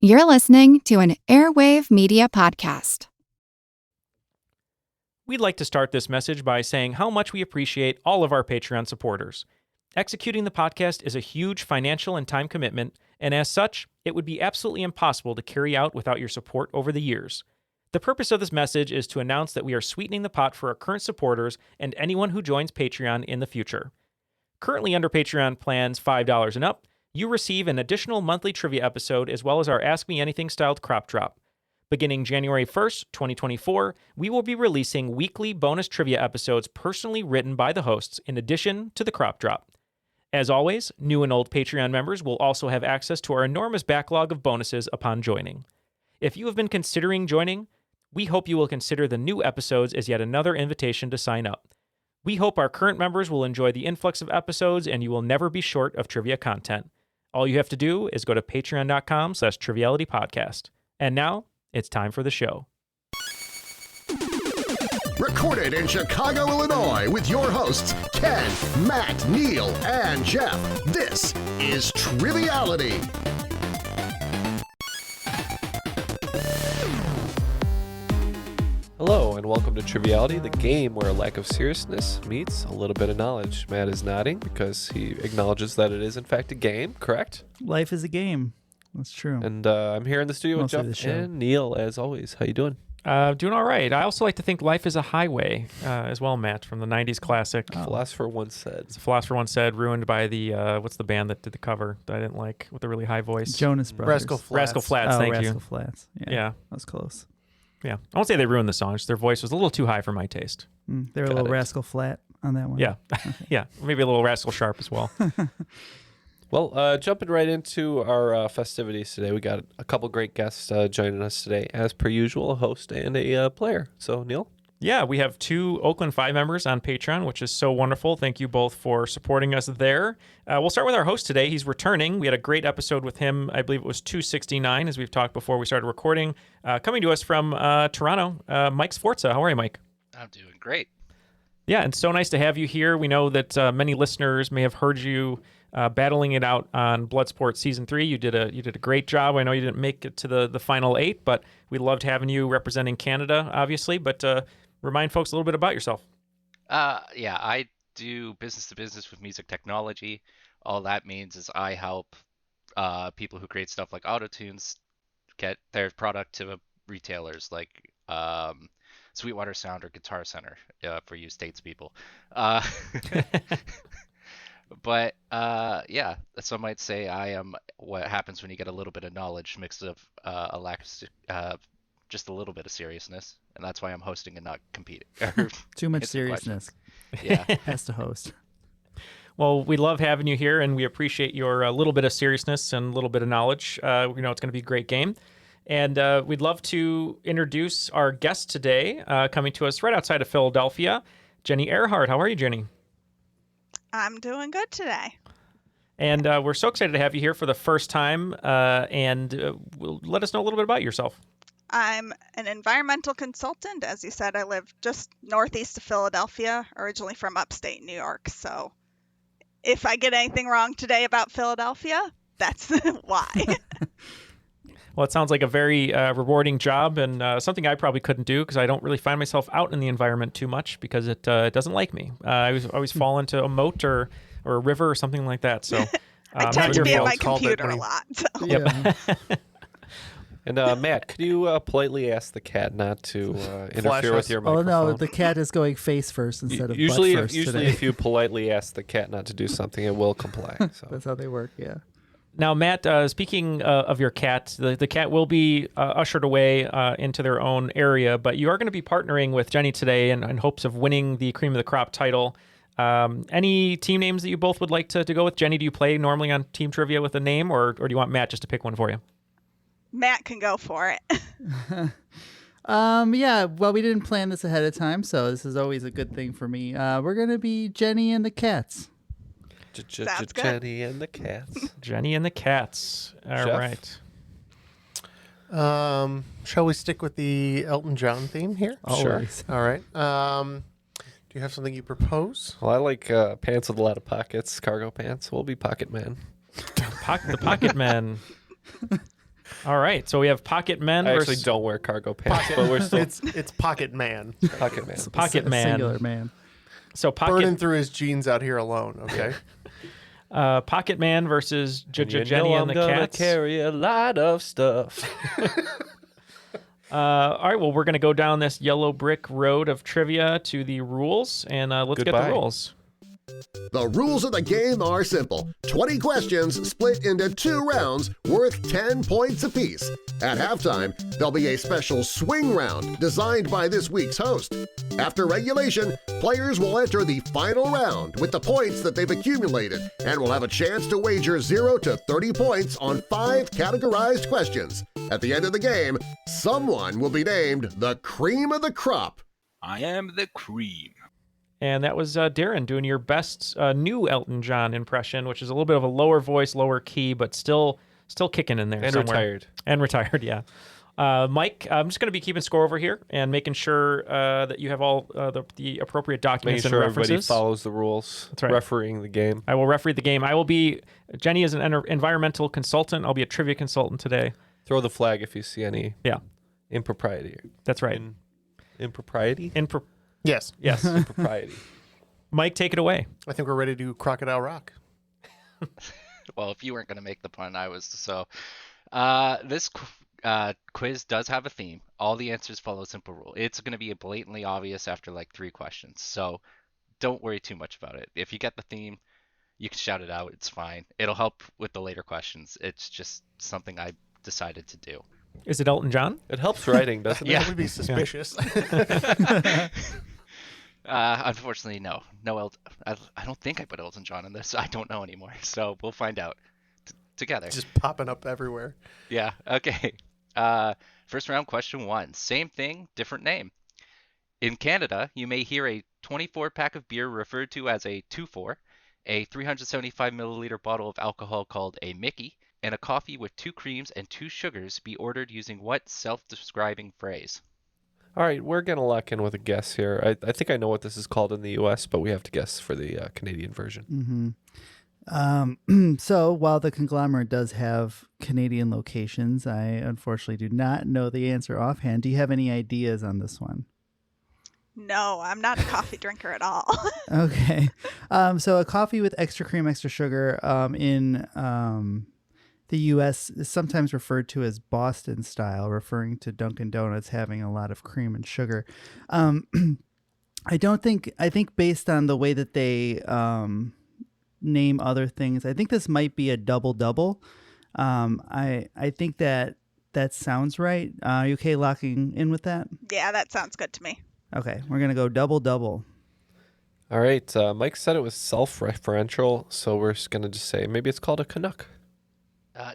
You're listening to an Airwave Media podcast. We'd like to start this message by saying how much we appreciate all of our Patreon supporters. Executing the podcast is a huge financial and time commitment, and as such, it would be absolutely impossible to carry out without your support over the years. The purpose of this message is to announce that we are sweetening the pot for our current supporters and anyone who joins Patreon in the future. Currently under Patreon plans $5 and up, you receive an additional monthly trivia episode as well as our Ask Me Anything styled crop drop. Beginning January 1st, 2024, we will be releasing weekly bonus trivia episodes personally written by the hosts in addition to the crop drop. As always, new and old Patreon members will also have access to our enormous backlog of bonuses upon joining. If you have been considering joining, we hope you will consider the new episodes as yet another invitation to sign up. We hope our current members will enjoy the influx of episodes and you will never be short of trivia content. All you have to do is go to patreon.com/trivialitypodcast. And now, it's time for the show. Recorded in Chicago, Illinois, with your hosts, Ken, Matt, Neal, and Jeff. This is Triviality. Hello, and welcome to Triviality, the game where a lack of seriousness meets a little bit of knowledge. Matt is nodding because he acknowledges that it is, in fact, a game, correct? Life is a game. That's true. And I'm here in the studio with Jeff and Neal, as always. How you doing? Doing all right. I also like to think life is a highway as well, Matt, from the 90s classic. Philosopher once said. As a philosopher once said, ruined by the, what's the band that did the cover that I didn't like with the really high voice? Jonas Brothers. Rascal Flatts, thank you. Rascal Flatts. Yeah. That was close. Yeah. I won't say they ruined the song. Just their voice was a little too high for my taste. They were a little Rascal Flat on that one. Yeah. Yeah. Maybe a little Rascal Sharp as well. Well, jumping right into our festivities today, we got a couple great guests joining us today. As per usual, a host and a player. So, Neal? Yeah, we have 2 Oakland 5 members on Patreon, which is so wonderful. Thank you both for supporting us there. We'll start with our host today. He's returning. We had a great episode with him. I believe it was 269, as we've talked before we started recording. Coming to us from Toronto, Mike Sforza. How are you, Mike? I'm doing great. Yeah, and so nice to have you here. We know that many listeners may have heard you battling it out on Bloodsport Season 3. You did a great job. I know you didn't make it to the final 8, but we loved having you representing Canada, obviously. But remind folks a little bit about yourself. Yeah, I do business-to-business with music technology. All that means is I help people who create stuff like autotunes get their product to retailers like Sweetwater Sound or Guitar Center for you States people. But yeah, some might say I am what happens when you get a little bit of knowledge mixed with a lack of just a little bit of seriousness, and that's why I'm hosting and not competing. Too much seriousness. Yeah, has to host. Well, we love having you here, and we appreciate your little bit of seriousness and a little bit of knowledge. We know it's going to be a great game. And we'd love to introduce our guest today, coming to us right outside of Philadelphia, Jenny Ehrhardt. How are you, Jenny? I'm doing good today. And we're so excited to have you here for the first time. Let us know a little bit about yourself. I'm an environmental consultant. As you said, I live just northeast of Philadelphia, originally from upstate New York. So if I get anything wrong today about Philadelphia, that's why. Well, it sounds like a very rewarding job and something I probably couldn't do because I don't really find myself out in the environment too much because it doesn't like me. I always fall into a moat or a river or something like that. So I tend to be at my computer a lot. So. Yep. And Matt, could you politely ask the cat not to interfere with your microphone? Oh no, the cat is going face first instead of butt first Usually, today. if you politely ask the cat not to do something, it will comply. So. That's how they work. Yeah. Now, Matt, speaking of your cat, the cat will be ushered away into their own area, but you are going to be partnering with Jenny today in hopes of winning the Cream of the Crop title. Any team names that you both would like to go with? Jenny, do you play normally on Team Trivia with a name, or do you want Matt just to pick one for you? Matt can go for it. Yeah, well, we didn't plan this ahead of time, so this is always a good thing for me. We're going to be Jenny and the Cats. Sounds good. Jenny and the Cats. Jenny and the Cats. All Jeff? right. Shall we stick with the Elton John theme here? Always. All right. Do you have something you propose? Well, I like pants with a lot of pockets, cargo pants. We'll be Pocket Man. The Pocket Man. All right, so we have Pocket Men I versus actually don't wear cargo pants, but we're still It's Pocket Man. Pocket Man. Pocket A Man. singular man. So Burning Pocket through his jeans out here alone, okay? Pocket Man versus And you Jenny know and I'm the gonna Cats. carry a lot of stuff. All right, well, we're going to go down this yellow brick road of trivia to the rules, and let's get Goodbye. the rules. The rules of the game are simple. 20 questions split into 2 rounds worth 10 points apiece. At halftime, there'll be a special swing round designed by this week's host. After regulation, players will enter the final round with the points that they've accumulated and will have a chance to wager 0 to 30 points on 5 categorized questions. At the end of the game, someone will be named the cream of the crop. I am the cream. And that was Darren doing your best new Elton John impression, which is a little bit of a lower voice, lower key, but still kicking in there And somewhere. retired. And retired, yeah. Mike, I'm just going to be keeping score over here and making sure that you have all the appropriate documents Making sure and references. everybody follows the rules. That's right. Refereeing the game. I will referee the game. Jenny is an environmental consultant. I'll be a trivia consultant today. Throw the flag if you see any Yeah, impropriety. that's right. Impropriety? Yes. Yes. Impropriety. Mike, take it away. I think we're ready to do Crocodile Rock. Well, if you weren't going to make the pun, I was. So this quiz does have a theme. All the answers follow a simple rule. It's going to be blatantly obvious after like 3 questions. So don't worry too much about it. If you get the theme, you can shout it out. It's fine. It'll help with the later questions. It's just something I decided to do. Is it Elton John? It helps writing, doesn't That it? would be suspicious. Unfortunately, no. I don't think I put Elton John in this. I don't know anymore. So we'll find out together. Just popping up everywhere. Yeah. Okay. First round, question 1. Same thing, different name. In Canada, you may hear a 24-pack of beer referred to as a 2-4, a 375-milliliter bottle of alcohol called a Mickey, and a coffee with 2 creams and 2 sugars be ordered using what self-describing phrase? All right, we're going to lock in with a guess here. I think I know what this is called in the U.S., but we have to guess for the Canadian version. So while the conglomerate does have Canadian locations, I unfortunately do not know the answer offhand. Do you have any ideas on this one? No, I'm not a coffee drinker at all. Okay. So a coffee with extra cream, extra sugar in the U.S. is sometimes referred to as Boston style, referring to Dunkin' Donuts having a lot of cream and sugar. I think based on the way that they name other things, I think this might be a double-double. I think that sounds right. Are you okay locking in with that? Yeah, that sounds good to me. Okay, we're going to go double-double. All right, Mike said it was self-referential, so we're just going to just say maybe it's called a Canuck.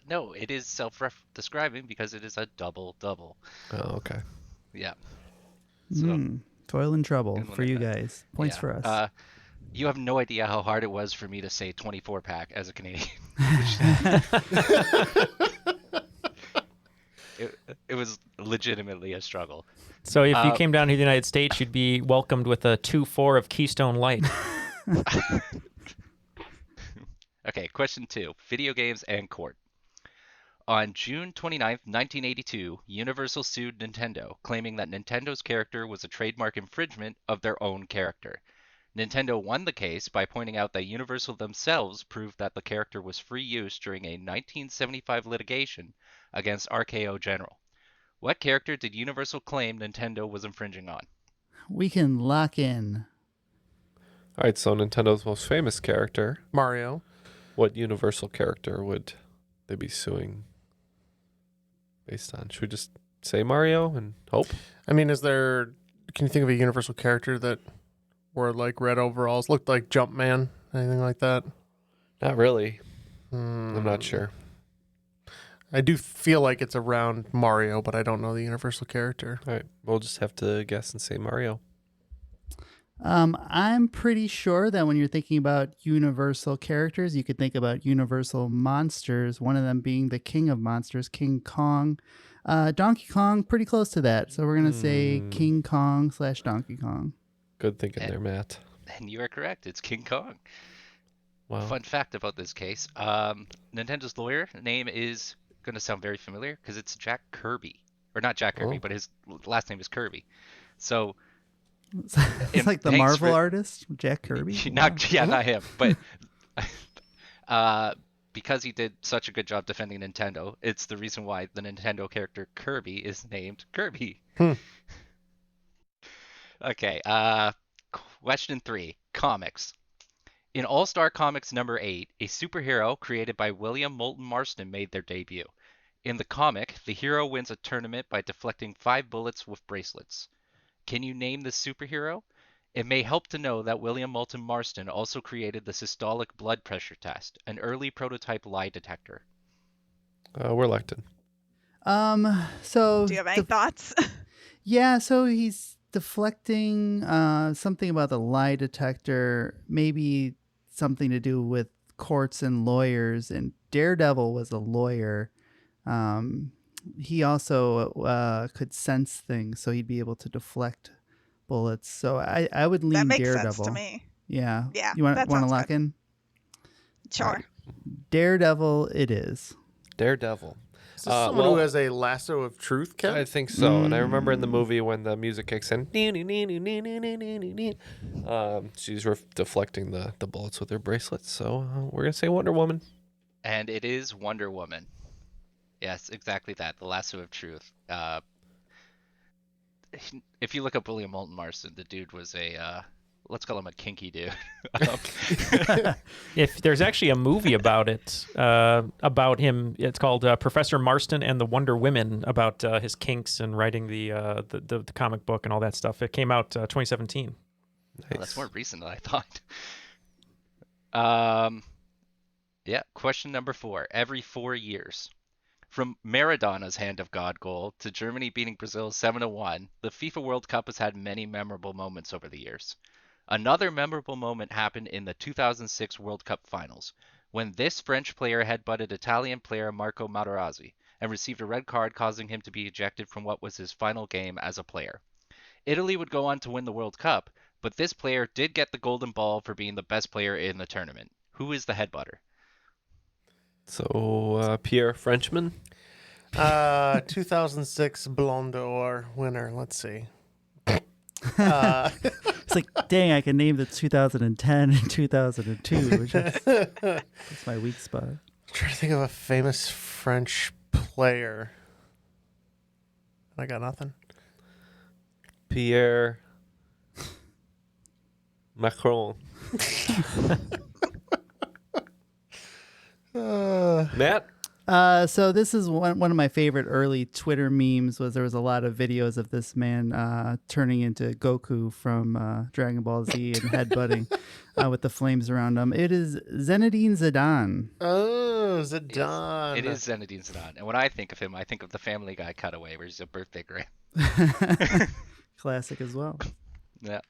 No, it is self-describing because it is a double-double. Oh, okay. Yeah. So, Toil and trouble Good one for like you that. guys. Points yeah. for us. You have no idea how hard it was for me to say 24-pack as a Canadian. It was legitimately a struggle. So if you came down to the United States, you'd be welcomed with a 2-4 of Keystone Light. Okay, question 2. Video games and court. On June 29th, 1982, Universal sued Nintendo, claiming that Nintendo's character was a trademark infringement of their own character. Nintendo won the case by pointing out that Universal themselves proved that the character was free use during a 1975 litigation against RKO General. What character did Universal claim Nintendo was infringing on? We can lock in. All right, so Nintendo's most famous character. Mario. What Universal character would they be suing based on? Should we just say Mario and hope? I mean, can you think of a Universal character that wore like red overalls, looked like Jumpman, anything like that? Not really. I'm not sure. I do feel like it's around Mario, but I don't know the Universal character. All right, we'll just have to guess and say Mario. I'm pretty sure that when you're thinking about Universal characters, you could think about Universal monsters, one of them being the king of monsters, King Kong. Donkey Kong, pretty close to that. So we're going to say King Kong / Donkey Kong. Good thinking there, Matt. And you are correct. It's King Kong. Wow. Fun fact about this case. Nintendo's lawyer name is going to sound very familiar because it's Jack Kirby. Or not Jack Kirby, but his last name is Kirby. So It's like the thanks Marvel for- artist, Jack Kirby. not him, but because he did such a good job defending Nintendo, it's the reason why the Nintendo character Kirby is named Kirby. Okay, question 3, comics. In All-Star Comics number 8, a superhero created by William Moulton Marston made their debut. In the comic, the hero wins a tournament by deflecting 5 bullets with bracelets. Can you name the superhero? It may help to know that William Moulton Marston also created the systolic blood pressure test, an early prototype lie detector. We're elected. So Do you have any thoughts? yeah, so he's deflecting something about the lie detector, maybe something to do with courts and lawyers, and Daredevil was a lawyer. He also could sense things, so he'd be able to deflect bullets. So I would lean That makes Daredevil. sense to me. Yeah. Yeah, You want that to sounds lock good. in? Sure. Daredevil it is. Daredevil. Is this someone who has a lasso of truth, Ken? I think so. And I remember in the movie when the music kicks in, she's deflecting the bullets with her bracelets. So we're going to say Wonder Woman. And it is Wonder Woman. Yes, exactly that. The lasso of truth. If you look up William Moulton Marston, the dude was let's call him a kinky dude. If there's actually a movie about it, about him, it's called Professor Marston and the Wonder Women, about his kinks and writing the comic book and all that stuff. It came out 2017. Nice. Well, that's more recent than I thought. Yeah, question number 4. Every 4 years. From Maradona's Hand of God goal to Germany beating Brazil 7-1, the FIFA World Cup has had many memorable moments over the years. Another memorable moment happened in the 2006 World Cup finals, when this French player headbutted Italian player Marco Materazzi and received a red card, causing him to be ejected from what was his final game as a player. Italy would go on to win the World Cup, but this player did get the golden ball for being the best player in the tournament. Who is the headbutter? So Pierre Frenchman. 2006 Ballon d'Or winner. Let's see. It's like, dang, I can name the 2010 and 2002, which is that's my weak spot. I'm trying to think of a famous French player. I got nothing. Pierre Macron. Matt? So this is one of my favorite early Twitter memes. There was a lot of videos of this man turning into Goku from Dragon Ball Z and headbutting with the flames around him. It is Zinedine Zidane. Oh, Zidane. It is Zinedine Zidane. And when I think of him, I think of the Family Guy cutaway where he's a birthday grin. Classic as well. Yeah.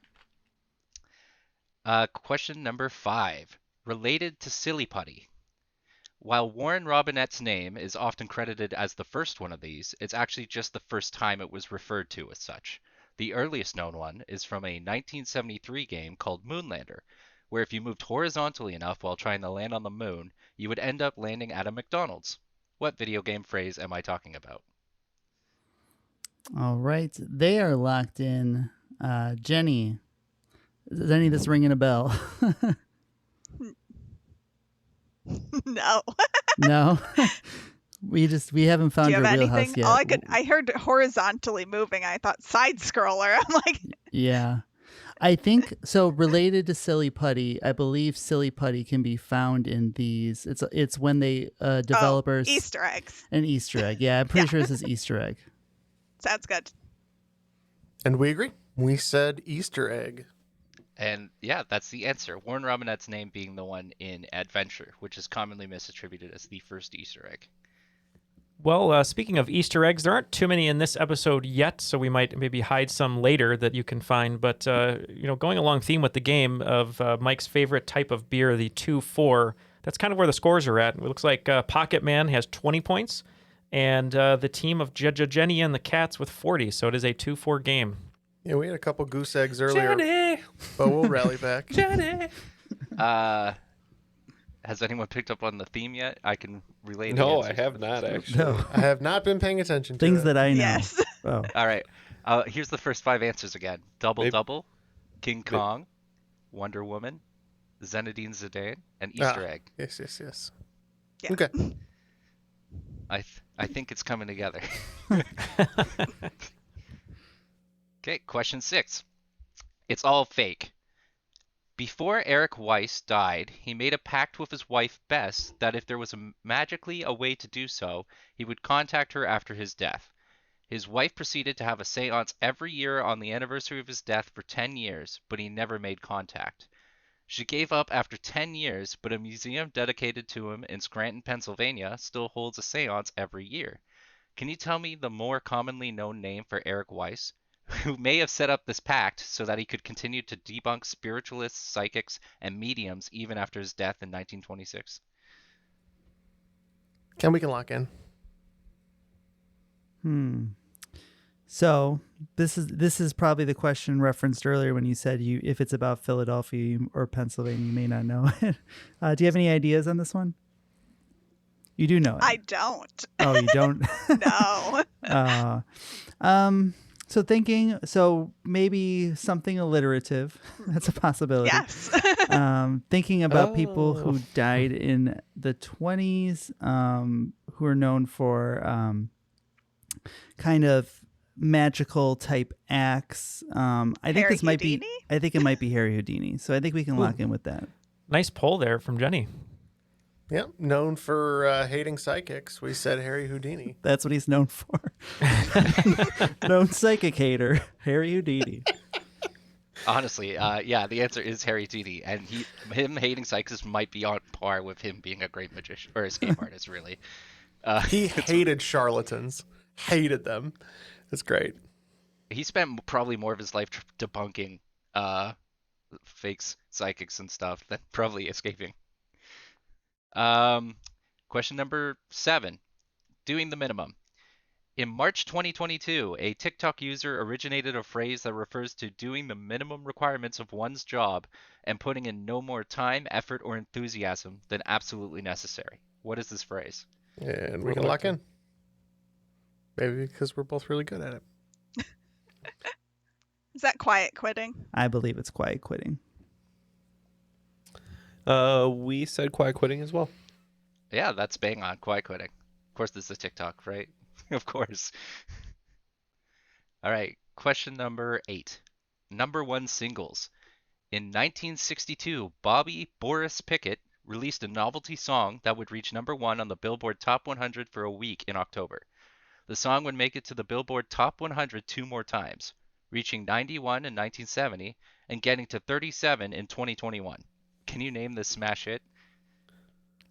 Question number 5. Related to Silly Putty. While Warren Robinette's name is often credited as the first one of these, it's actually just the first time it was referred to as such. The earliest known one is from a 1973 game called Moonlander, where if you moved horizontally enough while trying to land on the moon, you would end up landing at a McDonald's. What video game phrase am I talking about? All right. They are locked in. Jenny. Is any of this ringing a bell? No. No. We haven't found Do you your have wheelhouse anything? yet. I heard horizontally moving. I thought side scroller. I'm like, Yeah. I think so. Related to Silly Putty, I believe Silly Putty can be found in these. It's when they developers Easter eggs. an Easter egg. Yeah, I'm pretty sure this is Easter egg. Sounds good. And we agree. We said Easter egg. And yeah, that's the answer. Warren Robinette's name being the one in Adventure, which is commonly misattributed as the first Easter egg. Well, speaking of Easter eggs, there aren't too many in this episode yet, so we might maybe hide some later that you can find. But, going along theme with the game of Mike's favorite type of beer, the 2-4, that's kind of where the scores are at. It looks like Pocket Man has 20 points, and the team of Jenny and the Cats with 40, so it is a 2-4 game. Yeah, we had a couple goose eggs earlier, Jenny! but we'll rally back. Jenny! Has anyone picked up on the theme yet? I can related. No, I answers have from not these. actually. No. I have not been paying attention to Things it. that I know. Yes. Oh. All right. Here's the first 5 answers again. Double Maybe- Double, King Maybe- Kong, Wonder Woman, Zinedine Zidane, and Easter Egg. Yes. Yeah. Okay. I think it's coming together. Okay, question 6. It's all fake. Before Eric Weiss died, he made a pact with his wife Bess that if there was magically a way to do so, he would contact her after his death. His wife proceeded to have a seance every year on the anniversary of his death for 10 years, but he never made contact. She gave up after 10 years, but a museum dedicated to him in Scranton, Pennsylvania still holds a seance every year. Can you tell me the more commonly known name for Eric Weiss, who may have set up this pact so that he could continue to debunk spiritualists, psychics, and mediums even after his death in 1926? We can lock in. So this is probably the question referenced earlier when you said if it's about Philadelphia or Pennsylvania, you may not know it. Do you have any ideas on this one? You do know it. I don't. Oh, you don't? No. So maybe something alliterative. That's a possibility. Yes. Thinking about people who died in the 20s, who are known for kind of magical type acts. I think Harry this might Houdini? be. I think it might be Harry Houdini. So I think we can lock in with that. Nice poll there from Jenny. Yep. Known for hating psychics. We said Harry Houdini. That's what he's known for. Known psychic hater, Harry Houdini. Honestly, yeah, the answer is Harry Houdini, and him hating psychics might be on par with him being a great magician or escape artist. Really, He hated charlatans. Hated them. It's great. he spent probably more of his life debunking fakes, psychics, and stuff than probably escaping. Question number 7. Doing the minimum. In March 2022, a TikTok user originated a phrase that refers to doing the minimum requirements of one's job and putting in no more time, effort, or enthusiasm than absolutely necessary. What is this phrase? And we can lock in. Maybe because we're both really good at it. Is that quiet quitting? I believe it's quiet quitting. We said quiet quitting as well. Yeah, that's bang on. Quiet quitting. Of course, this is a TikTok, right? Of course. All right. Question number 8. Number 1 singles. In 1962, Bobby Boris Pickett released a novelty song that would reach number 1 on the Billboard Top 100 for a week in October. The song would make it to the Billboard Top 100 2 more times, reaching 91 in 1970 and getting to 37 in 2021. Can you name this smash hit?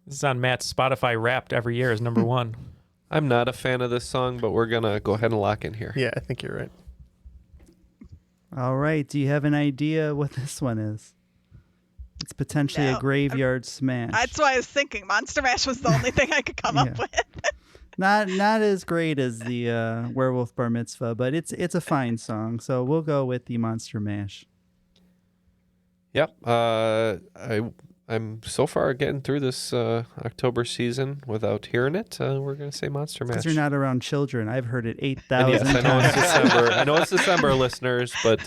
This is on Matt's Spotify Wrapped every year as number 1. I'm not a fan of this song, but we're gonna go ahead and lock in here. Yeah, I think you're right. All right. Do you have an idea what this one is? It's potentially No. a graveyard smash. That's what I was thinking. Monster Mash was the only thing I could come up with. Not as great as the Werewolf Bar Mitzvah, but it's a fine song. So we'll go with the Monster Mash. Yep. I'm so far getting through this October season without hearing it. We're gonna say Monster Mash. Because you're not around children. I've heard it And 8,000 yes, I know times. it's December. I know it's December, listeners, but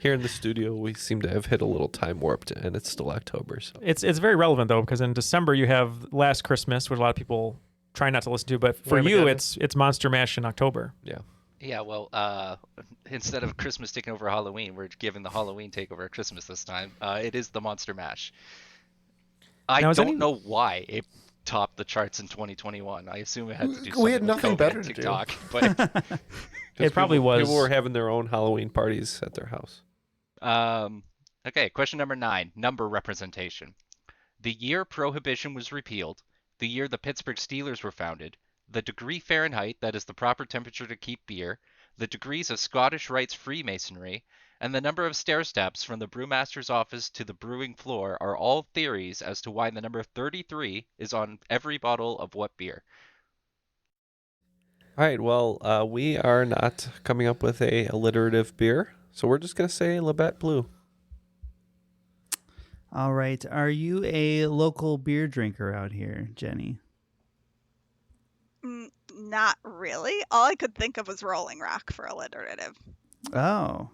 here in the studio, we seem to have hit a little time warped, and it's still October. So It's very relevant though, because in December you have Last Christmas, which a lot of people try not to listen to, but for you Armageddon. it's Monster Mash in October. yeah. Yeah, well, instead of Christmas taking over Halloween, we're giving the Halloween takeover at Christmas this time. It is the Monster Mash. I Now, is don't any- know why it topped the charts in 2021. I assume it had to do something We had with nothing COVID better and to do. TikTok, but It probably was. People were having their own Halloween parties at their house. okay, question number 9, number representation. The year Prohibition was repealed, the year the Pittsburgh Steelers were founded, the degree Fahrenheit that is the proper temperature to keep beer, the degrees of Scottish Rites Freemasonry, and the number of stair steps from the brewmaster's office to the brewing floor are all theories as to why the number 33 is on every bottle of what beer. All right. Well, we are not coming up with a alliterative beer, so we're just gonna say Labatt Blue. All right. Are you a local beer drinker out here, Jenny? Not really. All I could think of was Rolling Rock for alliterative. Oh.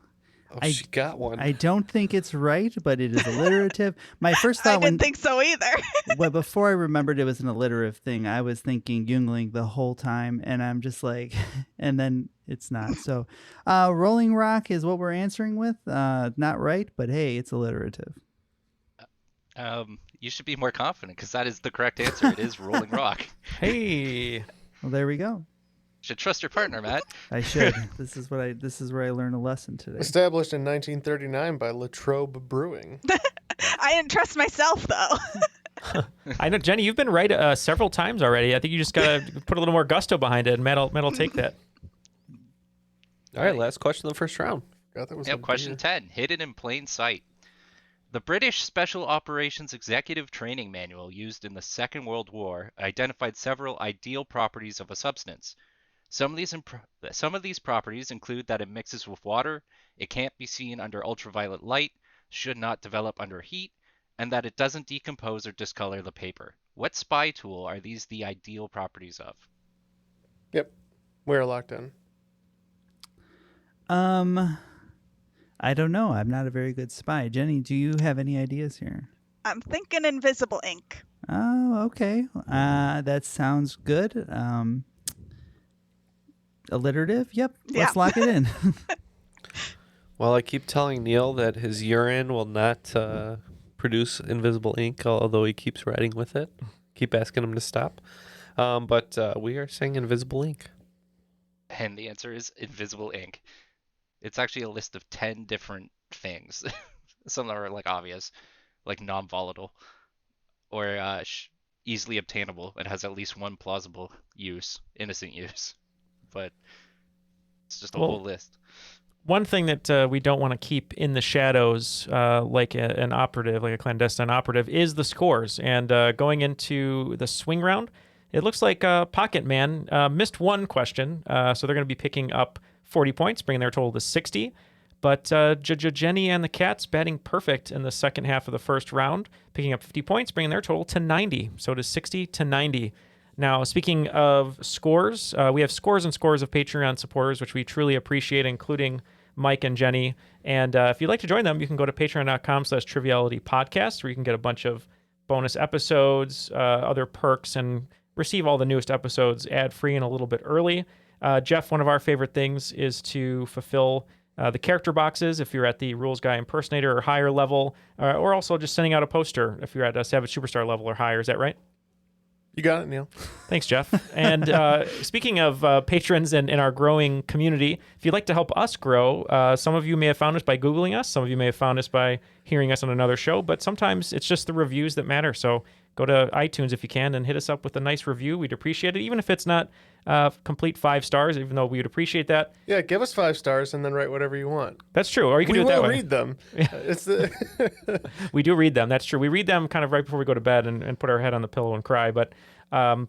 Oh, she got one. I don't think it's right, but it is alliterative. My first thought I didn't think so either. well, before I remembered it was an alliterative thing, I was thinking Jungling the whole time, and I'm just like, and then it's not. So, Rolling Rock is what we're answering with. Not right, but hey, it's alliterative. You should be more confident because that is the correct answer. It is Rolling Rock. Hey. Well, there we go. Should trust your partner, Matt. I should. This is where I learned a lesson today. Established in 1939 by Latrobe Brewing. I didn't trust myself though. I know, Jenny, you've been right several times already. I think you just gotta put a little more gusto behind it, and Matt'll take that. All right, last question of the first round. God, that was Yep, question 10. Hidden in plain sight. The British Special Operations Executive Training Manual used in the Second World War identified several ideal properties of a substance. Some of these properties include that it mixes with water, it can't be seen under ultraviolet light, should not develop under heat, and that it doesn't decompose or discolor the paper. What spy tool are these the ideal properties of? Yep, we're locked in. I don't know. I'm not a very good spy. Jenny, do you have any ideas here? I'm thinking invisible ink. Oh, okay. That sounds good. Alliterative? Yep. Let's lock it in. Well, I keep telling Neal that his urine will not produce invisible ink, although he keeps writing with it. Keep asking him to stop. But we are saying invisible ink. And the answer is invisible ink. It's actually a list of 10 different things. Some are like obvious, like non-volatile, or easily obtainable and has at least one plausible use, innocent use. But it's just a whole list. One thing that we don't want to keep in the shadows, like an operative, like a clandestine operative, is the scores. And going into the swing round, it looks like Pocket Man missed one question, so they're going to be picking up 40 points, bringing their total to 60. But Jenny and the Cats batting perfect in the second half of the first round, picking up 50 points, bringing their total to 90. So it is 60 to 90. Now, speaking of scores, we have scores and scores of Patreon supporters, which we truly appreciate, including Mike and Jenny. And if you'd like to join them, you can go to patreon.com/trivialitypodcast, where you can get a bunch of bonus episodes, other perks, and receive all the newest episodes ad-free and a little bit early. Jeff, one of our favorite things is to fulfill the character boxes if you're at the Rules Guy Impersonator or higher level, or also just sending out a poster if you're at a Savage Superstar level or higher. Is that right? You got it, Neal. Thanks, Jeff. And speaking of patrons and our growing community, if you'd like to help us grow, some of you may have found us by Googling us. Some of you may have found us by hearing us on another show. But sometimes it's just the reviews that matter. So go to iTunes if you can and hit us up with a nice review. We'd appreciate it, even if it's not complete 5 stars, even though we would appreciate that. Yeah, give us 5 stars and then write whatever you want. That's true. Or you can do it that way. We will read them. We do read them. That's true. We read them kind of right before we go to bed and put our head on the pillow and cry. But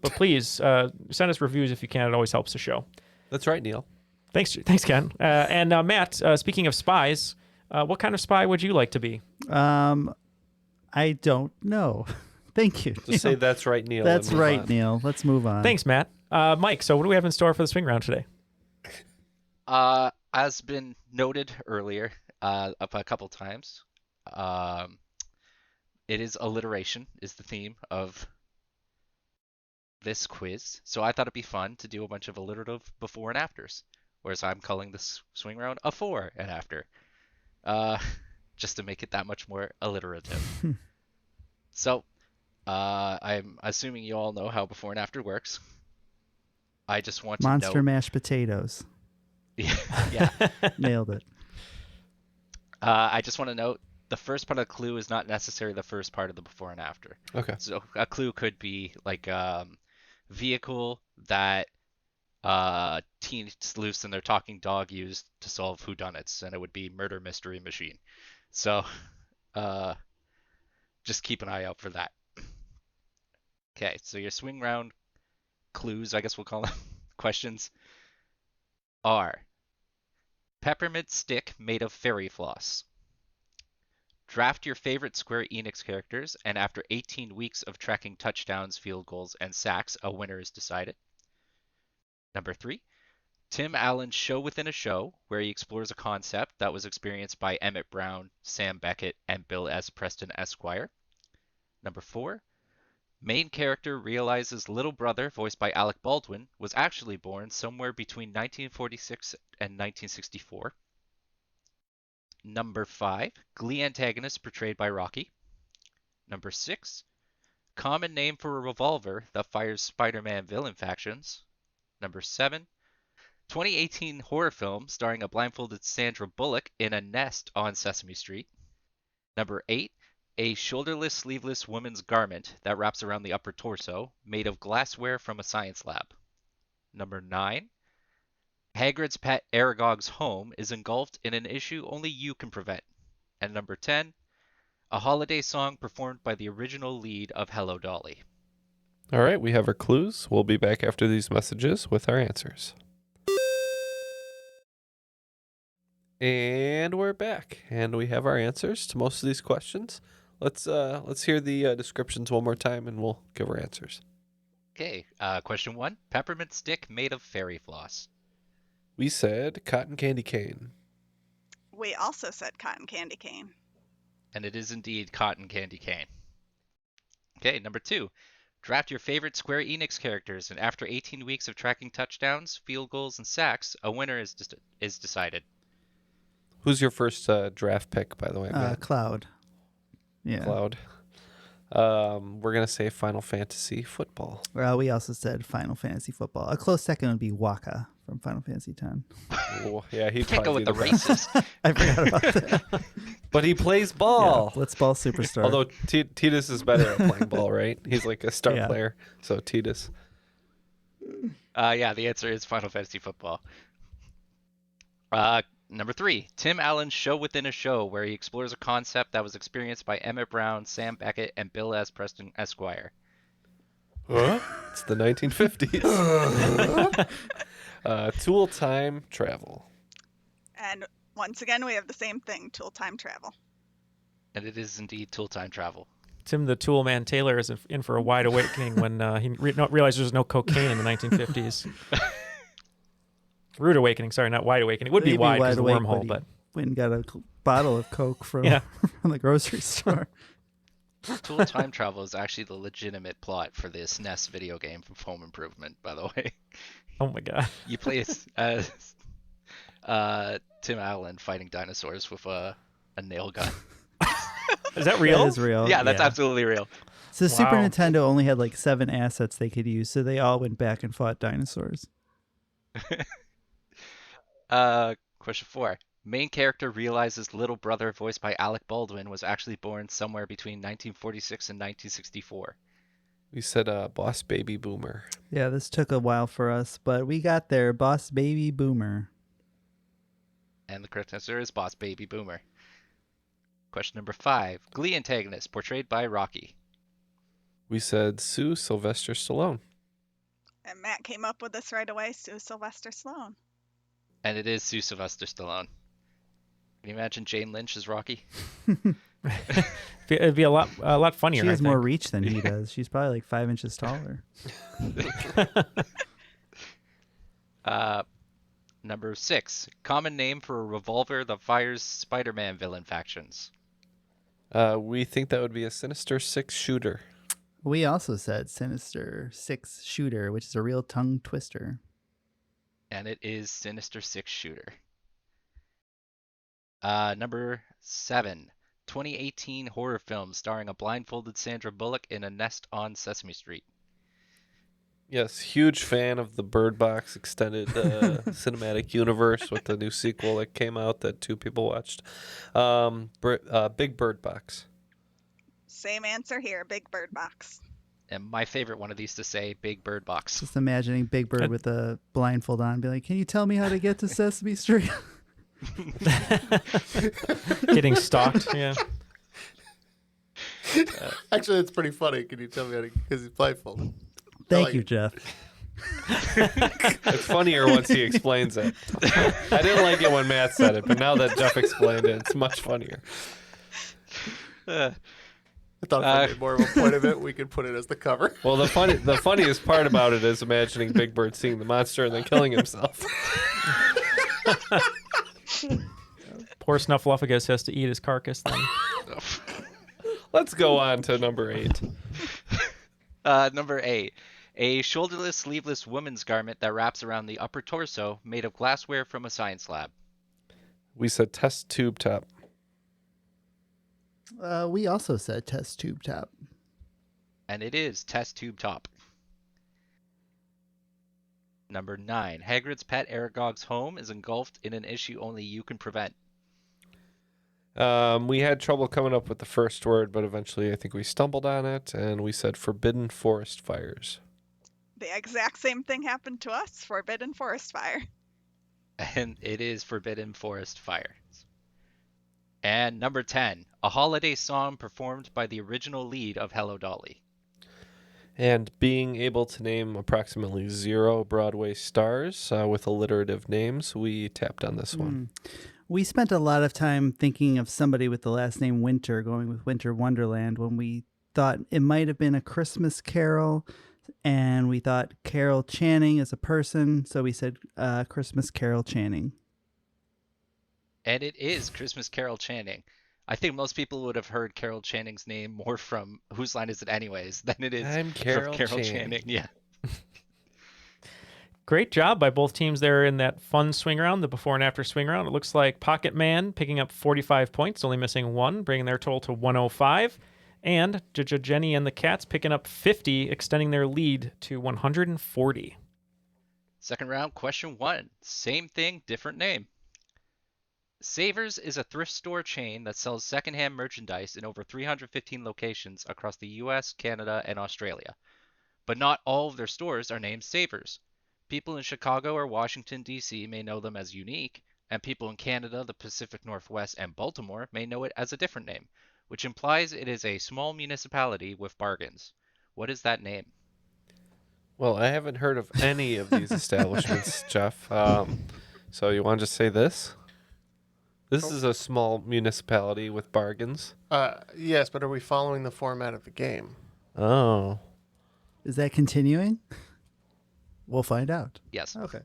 please send us reviews if you can. It always helps the show. That's right, Neal. Thanks, Ken. And Matt, speaking of spies, what kind of spy would you like to be? I don't know. Thank you. Just say that's right, Neal. That's right, Neal. Let's move on. Thanks, Matt. Mike, so what do we have in store for the swing round today? As been noted earlier, up a couple times, it is alliteration is the theme of this quiz. So I thought it'd be fun to do a bunch of alliterative before and afters, whereas I'm calling this swing round a fore and after, just to make it that much more alliterative. So I'm assuming you all know how before and after works. I just want to Monster mashed potatoes. Yeah. Nailed it. I just want to note the first part of the clue is not necessarily the first part of the before and after. Okay. So a clue could be like vehicle that Teen Sleuths and their talking dog used to solve whodunits, and it would be Murder Mystery Machine. So just keep an eye out for that. Okay, so your swing round clues, I guess we'll call them questions, are peppermint stick made of fairy floss. Draft your favorite Square Enix characters, and after 18 weeks of tracking touchdowns, field goals, and sacks, a winner is decided. Number 3, Tim Allen's Show Within a Show, where he explores a concept that was experienced by Emmett Brown, Sam Beckett, and Bill S. Preston Esquire. Number 4, main character realizes little brother, voiced by Alec Baldwin, was actually born somewhere between 1946 and 1964. Number 5, Glee antagonist portrayed by Rocky. Number 6, common name for a revolver that fires Spider-Man villain factions. Number 7, 2018 horror film starring a blindfolded Sandra Bullock in a nest on Sesame Street. Number 8, a shoulderless, sleeveless woman's garment that wraps around the upper torso, made of glassware from a science lab. Number 9, Hagrid's pet Aragog's home is engulfed in an issue only you can prevent. And number 10, a holiday song performed by the original lead of Hello Dolly. All right, we have our clues. We'll be back after these messages with our answers. And we're back, and we have our answers to most of these questions. Let's hear the descriptions one more time, and we'll give our answers. Okay, question 1, peppermint stick made of fairy floss. We said cotton candy cane. We also said cotton candy cane. And it is indeed cotton candy cane. Okay, number 2, draft your favorite Square Enix characters, and after 18 weeks of tracking touchdowns, field goals, and sacks, a winner is decided. Who's your first draft pick, by the way, Matt? Cloud. Yeah. Cloud. We're going to say Final Fantasy football. Well, we also said Final Fantasy football. A close second would be Waka from Final Fantasy X. Oh, yeah, he Can't go with the best. racist. I forgot about that. But he plays ball. Yeah, Blitzball Superstar. Although Titus is better at playing ball, right? He's like a star Yeah. player. So Titus. Yeah, the answer is Final Fantasy football. Number 3, Tim Allen's Show Within a Show, where he explores a concept that was experienced by Emmett Brown, Sam Beckett, and Bill S. Preston Esquire. Huh? It's the 1950s. Tool time travel. And once again, we have the same thing, tool time travel. And it is indeed tool time travel. Tim the Tool Man Taylor is in for a wide awakening when he realized there's no cocaine in the 1950s. Rude awakening, sorry, not wide awakening. It would be wide because of the wormhole, but went and got a bottle of Coke from, from the grocery store. Tool time travel is actually the legitimate plot for this NES video game from Home Improvement, by the way. Oh my god. You play as Tim Allen fighting dinosaurs with a nail gun. Is that real? That is real. Yeah, that's absolutely real. So Super Nintendo only had like 7 assets they could use, so they all went back and fought dinosaurs. Question 4. Main character realizes little brother, voiced by Alec Baldwin, was actually born somewhere between 1946 and 1964. We said Boss Baby Boomer. Yeah, this took a while for us, but we got there. Boss Baby Boomer. And the correct answer is Boss Baby Boomer. Question number 5. Glee antagonist, portrayed by Rocky. We said Sue Sylvester Stallone. And Matt came up with this right away, Sue Sylvester Stallone. And it is Sue Sylvester Stallone. Can you imagine Jane Lynch as Rocky? It'd be a lot funnier. She has more reach than he does. She's probably like 5 inches taller. Number 6. Common name for a revolver that fires Spider-Man villain factions. We think that would be a Sinister Six shooter. We also said Sinister Six shooter, which is a real tongue twister. And it is Sinister Six shooter. Number 7. 2018 horror film starring a blindfolded Sandra Bullock in a nest on Sesame Street. Yes, huge fan of the Bird Box extended cinematic universe with the new sequel that came out that 2 people watched. Big Bird Box. Same answer here, Big Bird Box. And my favorite one of these to say, Big Bird Box. Just imagining Big Bird with a blindfold on, be like, "Can you tell me how to get to Sesame Street?" Getting stalked, yeah. Actually, it's pretty funny. Can you tell me how to? Because he's blindfolded. Thank you, Jeff. It's funnier once he explains it. I didn't like it when Matt said it, but now that Jeff explained it, it's much funnier. I thought if I made more of a point of it, we could put it as the cover. Well, the funniest part about it is imagining Big Bird seeing the monster and then killing himself. Poor Snuffleupagus has to eat his carcass then. Let's go on to number 8. Number 8. A shoulderless, sleeveless woman's garment that wraps around the upper torso, made of glassware from a science lab. We said test tube top. We also said test tube top. And it is test tube top. Number 9. Hagrid's pet Aragog's home is engulfed in an issue only you can prevent. We had trouble coming up with the first word, but eventually I think we stumbled on it, and we said forbidden forest fires. The exact same thing happened to us, Forbidden Forest Fire. And it is Forbidden Forest Fire. And number 10. A holiday song performed by the original lead of Hello Dolly. And being able to name approximately 0 Broadway stars with alliterative names, we tapped on this one. We spent a lot of time thinking of somebody with the last name Winter, going with Winter Wonderland, when we thought it might have been a Christmas Carol, and we thought Carol Channing is a person, so we said Christmas Carol Channing. And it is Christmas Carol Channing. I think most people would have heard Carol Channing's name more from Whose Line Is It Anyways than it is I'm Carol from Carol Channing. Channing. Yeah. Great job by both teams there in that fun swing round, the before and after swing round. It looks like Pocket Man picking up 45 points, only missing 1, bringing their total to 105. And Jenny and the Cats picking up 50, extending their lead to 140. Second round, question 1. Same thing, different name. Savers is a thrift store chain that sells secondhand merchandise in over 315 locations across the US, Canada, and Australia. But not all of their stores are named Savers. People in Chicago or Washington, D.C. may know them as Unique, and people in Canada, the Pacific Northwest, and Baltimore may know it as a different name, which implies it is a small municipality with bargains. What is that name? Well, I haven't heard of any of these establishments, Jeff. So you want to just say this? This is a small municipality with bargains. Yes, but are we following the format of the game? Oh. Is that continuing? We'll find out. Yes. Okay.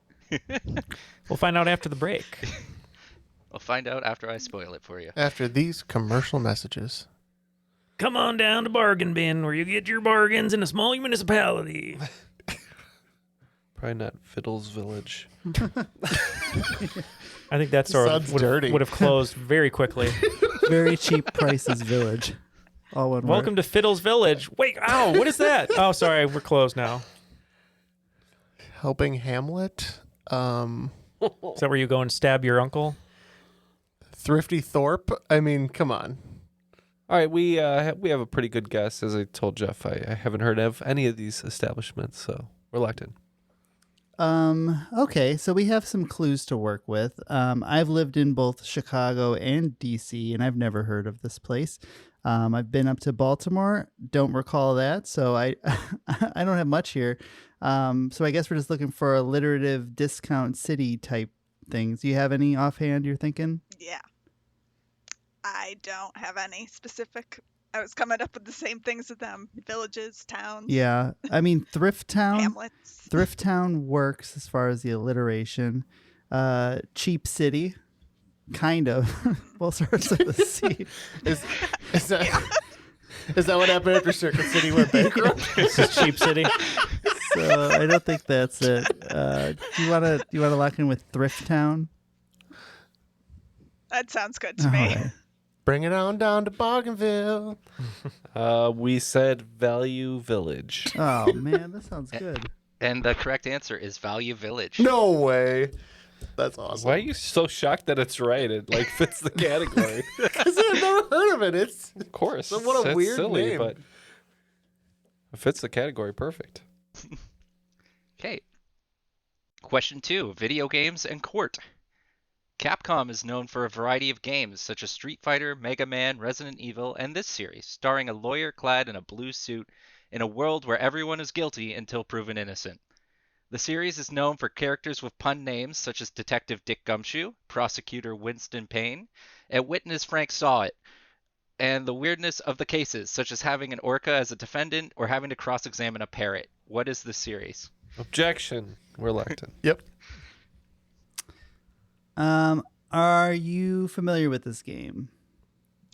We'll find out after the break. I'll find out after I spoil it for you. After these commercial messages. Come on down to Bargain Bin, where you get your bargains in a small municipality. Probably not Fiddle's Village. I think that store Sounds dirty. would have closed very quickly. Very cheap prices village. All one Welcome to Fiddle's Village. Wait, ow, what is that? Oh, sorry, we're closed now. Helping Hamlet. Is that where you go and stab your uncle? Thrifty Thorpe. I mean, come on. All right, we have a pretty good guess. As I told Jeff, I haven't heard of any of these establishments, so we're locked in. Okay, so we have some clues to work with. I've lived in both Chicago and DC, and I've never heard of this place. I've been up to Baltimore, don't recall that, so I I don't have much here. So I guess we're just looking for alliterative discount city type things. Do you have any offhand you're thinking? Yeah. I don't have any specific. I was coming up with the same things with them. Villages, towns. Yeah, I mean Thrift Town. Hamlets. Thrift Town works as far as the alliteration. Cheap City, kind of. Both starts with a C. Is that what happened after Circuit City went bankrupt? This is Cheap City. So I don't think that's it. Do you wanna lock in with Thrift Town? That sounds good to me. Alright. Bring it on down to Bargainville. We said Value Village. Oh man, that sounds good. And the correct answer is Value Village. No way. That's awesome. Why are you so shocked that it's right? It like fits the category. Because I've never heard of it. It's Of course. So what a It's weird silly, name. but it fits the category perfect. Okay. Question 2. Video games and court. Capcom is known for a variety of games such as Street Fighter, Mega Man, Resident Evil, and this series, starring a lawyer clad in a blue suit in a world where everyone is guilty until proven innocent. The series is known for characters with pun names such as Detective Dick Gumshoe, Prosecutor Winston Payne, and Witness Frank Saw It. and the weirdness of the cases, such as having an orca as a defendant or having to cross-examine a parrot. What is the series? Objection. We're locked in. Yep. Are you familiar with this game?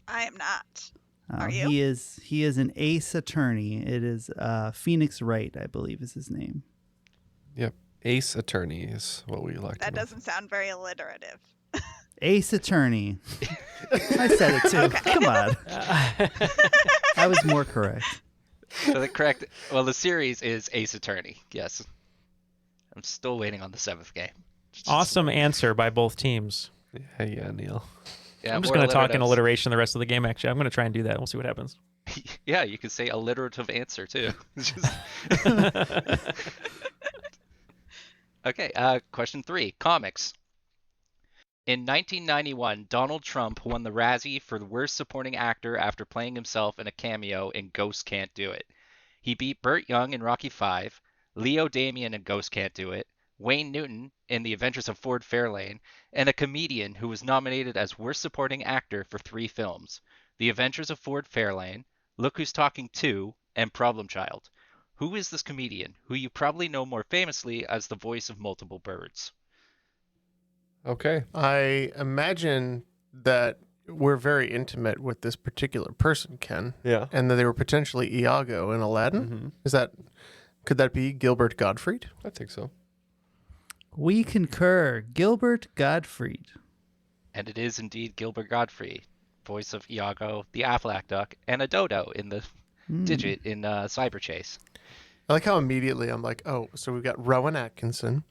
I am not. Are you? He is an ace attorney. It is Phoenix Wright, I believe, is his name. Yep. Ace Attorney is what we locked That in. doesn't sound very alliterative. Ace Attorney. I said it too. Okay. Come on. I was more correct. So the series is Ace Attorney. Yes. I'm still waiting on the 7th game. Awesome answer by both teams. Yeah, Neal. Yeah, I'm just more going to talk in alliteratives. alliteration the rest of the game, actually. I'm going to try and do that. We'll see what happens. Yeah, you could say alliterative answer too. Okay, question 3. Comics. In 1991, Donald Trump won the Razzie for the Worst Supporting Actor after playing himself in a cameo in Ghost Can't Do It. He beat Burt Young in Rocky V, Leo Damien in Ghost Can't Do It, Wayne Newton in The Adventures of Ford Fairlane, and a comedian who was nominated as Worst Supporting Actor for 3 films, The Adventures of Ford Fairlane, Look Who's Talking 2, and Problem Child. Who is this comedian, who you probably know more famously as the voice of multiple birds? Okay. I imagine that we're very intimate with this particular person, Ken. Yeah. And that they were potentially Iago in Aladdin. Could that be Gilbert Gottfried? I think so. We concur. Gilbert Gottfried. And it is indeed Gilbert Gottfried, voice of Iago, the Aflac duck, and a dodo in the digit in Cyber Chase. I like how immediately I'm like, oh, so we've got Rowan Atkinson.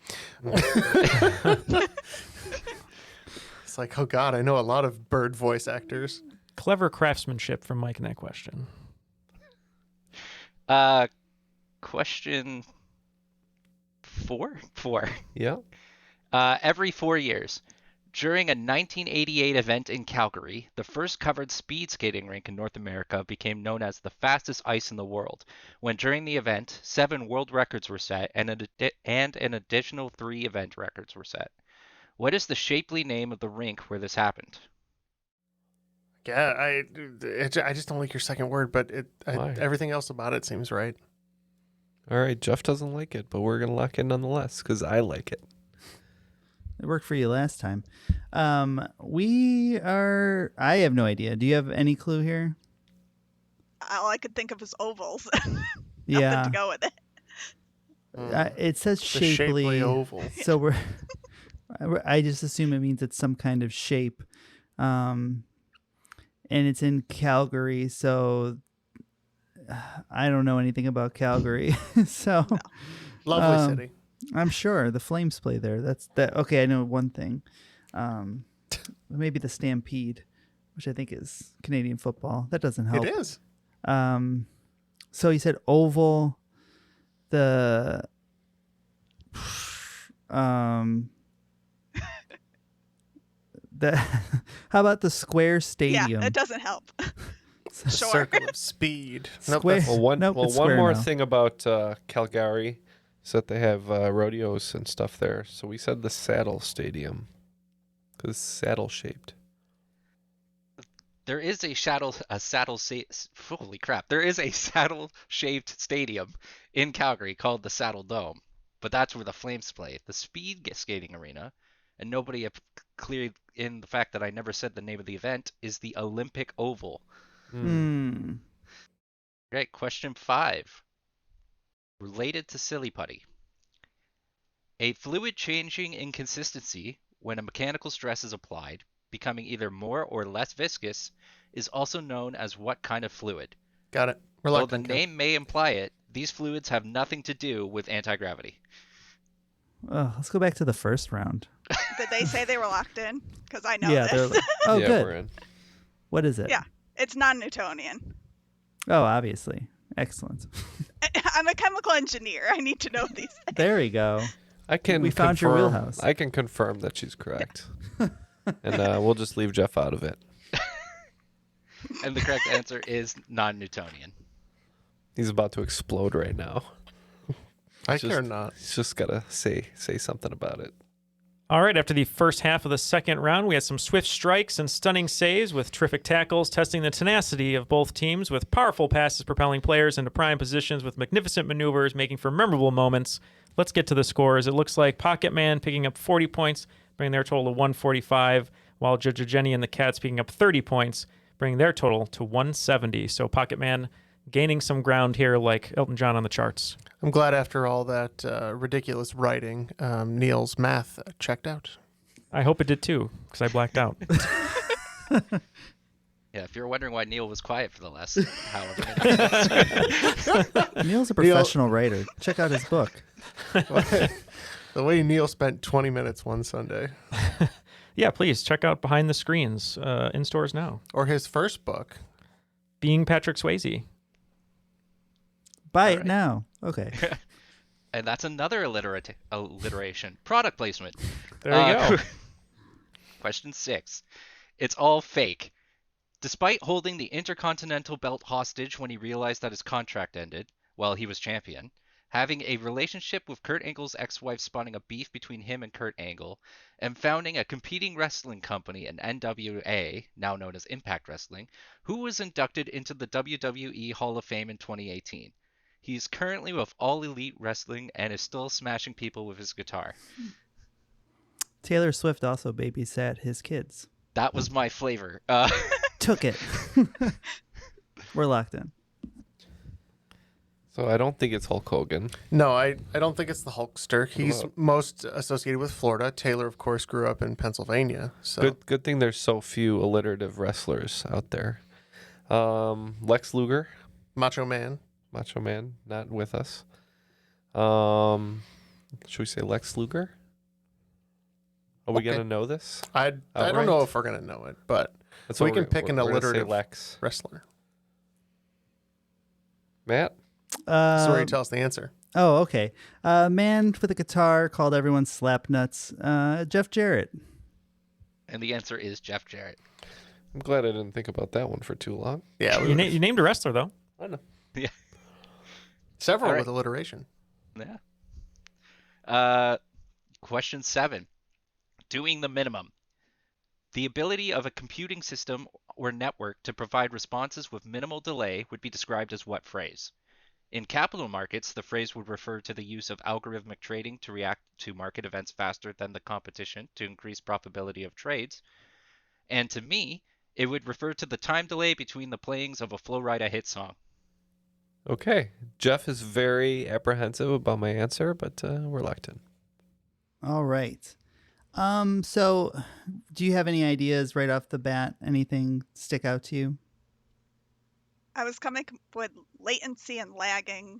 It's like, oh God, I know a lot of bird voice actors. Clever craftsmanship from Mike in that question. Question 4? 4. Yeah. Every 4 years, during a 1988 event in Calgary, the first covered speed skating rink in North America became known as the fastest ice in the world, when during the event, 7 world records were set and an additional 3 event records were set. What is the shapely name of the rink where this happened? Yeah, I just don't like your second word, but Why? everything else about it seems right. All right. Jeff doesn't like it, but we're going to lock in nonetheless because I like it. It worked for you last time. I have no idea. Do you have any clue here? All I could think of is ovals. Yeah. Nothing to go with it. It says The shapely. oval. So I just assume it means it's some kind of shape. And it's in Calgary, so I don't know anything about Calgary. So Lovely city. I'm sure the Flames play there. Okay, I know one thing. Maybe the Stampede, which I think is Canadian football. That doesn't help. It is. So you said oval, how about the Square Stadium? Yeah, it doesn't help. Sure. Circle of speed. Nope, Square. that's- Well, Nope, it's one square more now. thing about Calgary is that they have rodeos and stuff there. So we said the Saddle Stadium because saddle shaped. There is There is a saddle-shaped stadium in Calgary called the Saddle Dome, but that's where the Flames play, the speed skating arena, and nobody have cleared in the fact that I never said the name of the event is the Olympic Oval. Great. Question 5. Related to silly putty. A fluid changing in consistency when a mechanical stress is applied, becoming either more or less viscous, is also known as what kind of fluid? Got it. Though the Reluctant. name may imply it, these fluids have nothing to do with anti-gravity. Oh, let's go back to the first round. Did they say they were locked in? Because I know Yeah, they're this. oh, yeah, good. we're in. What is it? Yeah. It's non-Newtonian. Oh, obviously. Excellent. I'm a chemical engineer. I need to know these things. There we go. I can. We found your confirm- wheelhouse. I can confirm that she's correct, and we'll just leave Jeff out of it. And the correct answer is non-Newtonian. He's about to explode right now. I It's care just- not. He's just gotta say something about it. All right, after the first half of the second round, we had some swift strikes and stunning saves with terrific tackles, testing the tenacity of both teams with powerful passes propelling players into prime positions with magnificent maneuvers, making for memorable moments. Let's get to the scores. It looks like Pocket Man picking up 40 points, bringing their total to 145, while Judge Jenny and the Cats picking up 30 points, bringing their total to 170. So Pocket Man gaining some ground here like Elton John on the charts. I'm glad after all that ridiculous writing, Neal's math checked out. I hope it did too, because I blacked out. Yeah, if you're wondering why Neal was quiet for the last however many Neal's a professional writer. Check out his book. The way Neal spent 20 minutes one Sunday. Yeah, please check out Behind the Screens in stores now. Or his first book. Being Patrick Swayze. Buy it now. Okay. And that's another alliteration. Product placement. There you go. Question 6. It's all fake. Despite holding the Intercontinental belt hostage when he realized that his contract ended while he was champion, having a relationship with Kurt Angle's ex-wife spawning a beef between him and Kurt Angle, and founding a competing wrestling company in NWA, now known as Impact Wrestling, who was inducted into the WWE Hall of Fame in 2018. He is currently with All Elite Wrestling and is still smashing people with his guitar. Taylor Swift also babysat his kids. That was my flavor. Took it. We're locked in. So I don't think it's Hulk Hogan. No, I don't think it's the Hulkster. He's most associated with Florida. Taylor, of course, grew up in Pennsylvania. So Good thing there's so few alliterative wrestlers out there. Lex Luger. Macho Man, Not with us. Should we say Lex Luger? Are we going to know this? I don't know if we're going to know it, but That's we what can we're- pick an we're gonna say alliterative Lex. wrestler. Matt? That's where you tell us the answer. Oh, okay. Man with a guitar called everyone slap nuts. Jeff Jarrett. And the answer is Jeff Jarrett. I'm glad I didn't think about that one for too long. Yeah, You named a wrestler, though. I know. Yeah. several All right. with alliteration. Yeah. Question 7. Doing the minimum. The ability of a computing system or network to provide responses with minimal delay would be described as what phrase? In capital markets, the phrase would refer to the use of algorithmic trading to react to market events faster than the competition to increase profitability of trades. And to me, it would refer to the time delay between the playings of a Flo Rida hit song. Okay. Jeff is very apprehensive about my answer, but we're locked in. All right. So do you have any ideas right off the bat? Anything stick out to you? I was coming with latency and lagging,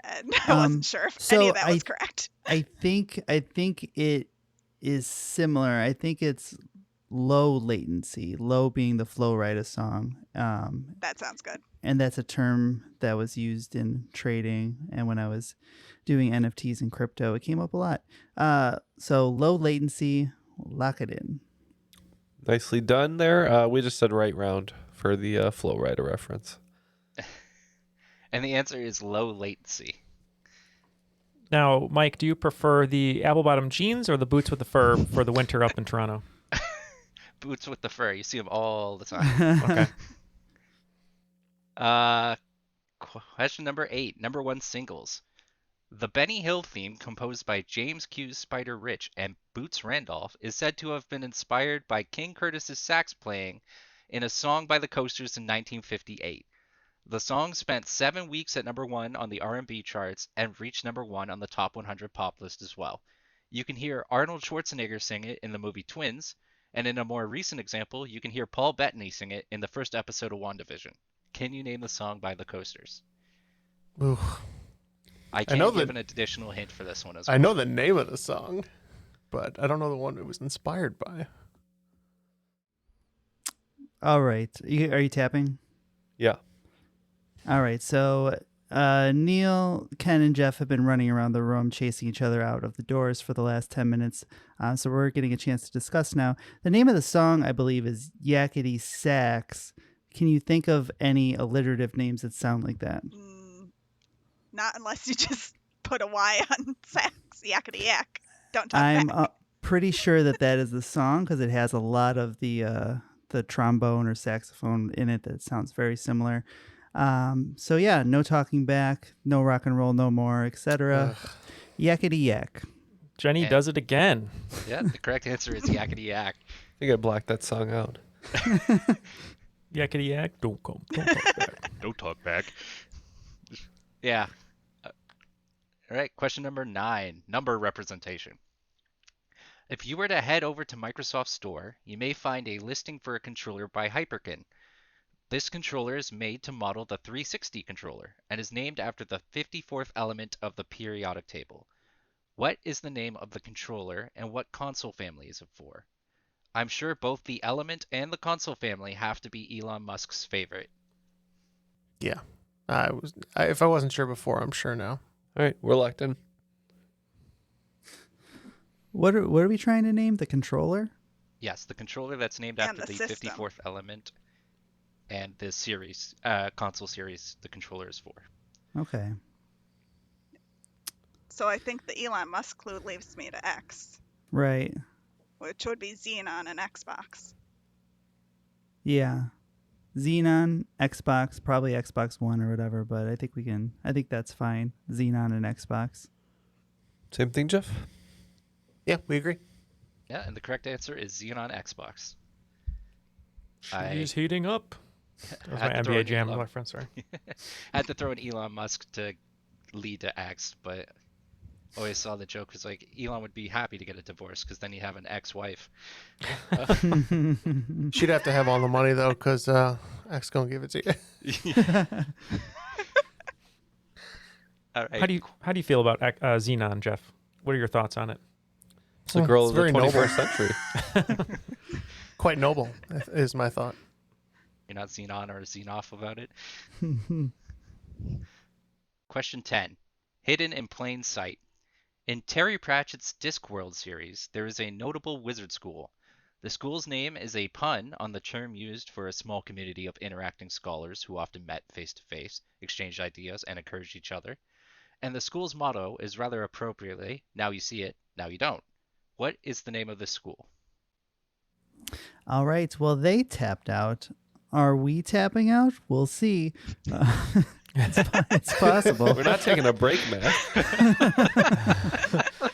and I wasn't sure if so any of that was correct. I think it is similar. I think it's low latency, low being the Flo Rida song. That sounds good. And that's a term that was used in trading. And when I was doing NFTs and crypto, it came up a lot. So low latency, lock it in. Nicely done there. We just said right round for the Flo Rida reference. And the answer is low latency. Now, Mike, do you prefer the apple-bottom jeans or the boots with the fur for the winter up in Toronto? Boots with the fur. You see them all the time. Okay. Question number 8. Number 1 singles. The Benny Hill theme, composed by James Q. Spider Rich and Boots Randolph, is said to have been inspired by King Curtis's sax playing in a song by the Coasters in 1958. The song spent 7 weeks at number 1 on the R&B charts and reached number 1 on the top 100 pop list as well. You can hear Arnold Schwarzenegger sing it in the movie Twins, and in a more recent example, you can hear Paul Bettany sing it in the first episode of WandaVision. Can you name the song by the Coasters? Ooh. I can't give an additional hint for this one as well. I know the name of the song, but I don't know the one it was inspired by. All right. Are you tapping? Yeah. All right. So Neal, Ken, and Jeff have been running around the room chasing each other out of the doors for the last 10 minutes. So we're getting a chance to discuss now. The name of the song, I believe, is Yakety Sax. Can you think of any alliterative names that sound like that? Not unless you just put a Y on sax. Yakety yak. Don't talk I'm back. pretty sure that is the song because it has a lot of the trombone or saxophone in it that sounds very similar. So yeah, no talking back, no rock and roll no more, etc. Yakety yak. Jenny And- does it again. Yeah, the correct answer is Yakety Yak. I think I blacked that song out. Yakety yak, don't talk back. Don't talk back. Yeah. All right, question number 9, number representation. If you were to head over to Microsoft Store, you may find a listing for a controller by Hyperkin. This controller is made to model the 360 controller and is named after the 54th element of the periodic table. What is the name of the controller and what console family is it for? I'm sure both the element and the console family have to be Elon Musk's favorite. Yeah. If I wasn't sure before, I'm sure now. All right, we're locked in. What are we trying to name? The controller? Yes, the controller that's named And after the the system. 54th element and the series, console series the controller is for. Okay. So I think the Elon Musk clue leaves me to X, Right. which would be Xenon and Xbox. Yeah. Xenon, Xbox, probably Xbox One or whatever, but I think that's fine. Xenon and Xbox. Same thing, Jeff? Yeah, we agree. Yeah, and the correct answer is Xenon Xbox. She's heating up. That was my had to throw NBA in Jam Elon- reference, sorry. I had to throw in Elon Musk to lead to X, but always saw the joke was like Elon would be happy to get a divorce because then he'd have an ex-wife. She'd have to have all the money, though, because X going to give it to you. All right. How do you feel about Xenon, Jeff? What are your thoughts on it? It's the girl It's of the very noble. 21st century. Quite noble, is my thought. You're not Xenon or Xenoff about it? Question 10. Hidden in plain sight. In Terry Pratchett's Discworld series, there is a notable wizard school. The school's name is a pun on the term used for a small community of interacting scholars who often met face to face, exchanged ideas, and encouraged each other. And the school's motto is rather appropriately, now you see it, now you don't. What is the name of this school? All right. Well, they tapped out. Are we tapping out? We'll see. It's possible. We're not taking a break, man.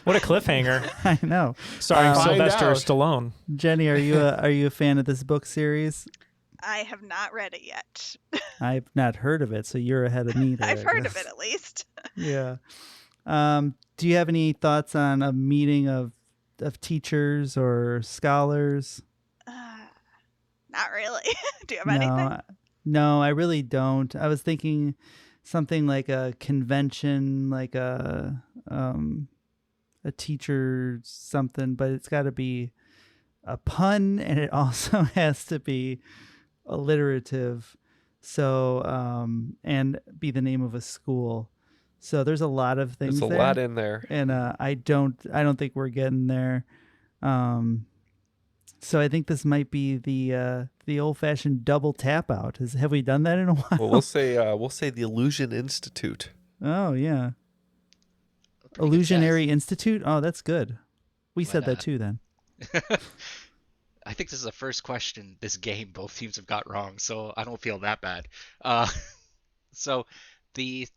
What a cliffhanger. I know. Starring Find Sylvester out. Stallone. Jenny, are you a fan of this book series? I have not read it yet. I've not heard of it, so you're ahead of me there. I've I heard of guess. it at least. Yeah. Do you have any thoughts on a meeting of teachers or scholars? Not really. Do you have anything? No, I really don't. I was thinking something like a convention, like a teacher something, but it's got to be a pun, and it also has to be alliterative. So, and be the name of a school. So there's a lot of things. There's a there, lot in there. and I don't think we're getting there. So I think this might be the old-fashioned double tap out. Have we done that in a while? Well, we'll say the Illusion Institute. Oh yeah, Pretty good Illusionary Institute. Oh, that's good. We Why said that not? too then. I think this is the first question this game both teams have got wrong, so I don't feel that bad. So the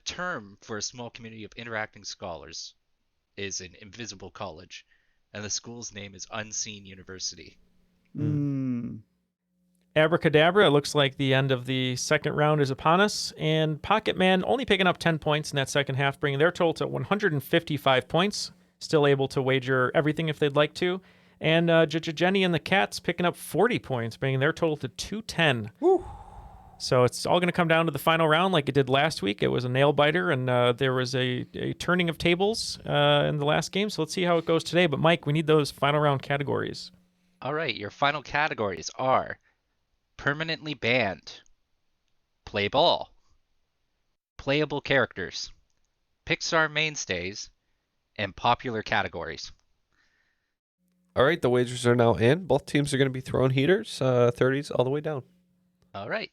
term for a small community of interacting scholars is an invisible college, and the school's name is Unseen University. Abracadabra, it looks like the end of the second round is upon us, and Pocket Man only picking up 10 points in that second half, bringing their total to 155 points, still able to wager everything if they'd like to, and Jenny and the Cats picking up 40 points, bringing their total to 210. Woo. So it's all going to come down to the final round like it did last week. It was a nail-biter, and there was a turning of tables in the last game, so let's see how it goes today. But Mike, we need those final round categories. All right, your final categories are permanently banned, play ball, playable characters, Pixar mainstays, and popular categories. All right, the wagers are now in. Both teams are going to be throwing heaters, 30s all the way down. All right.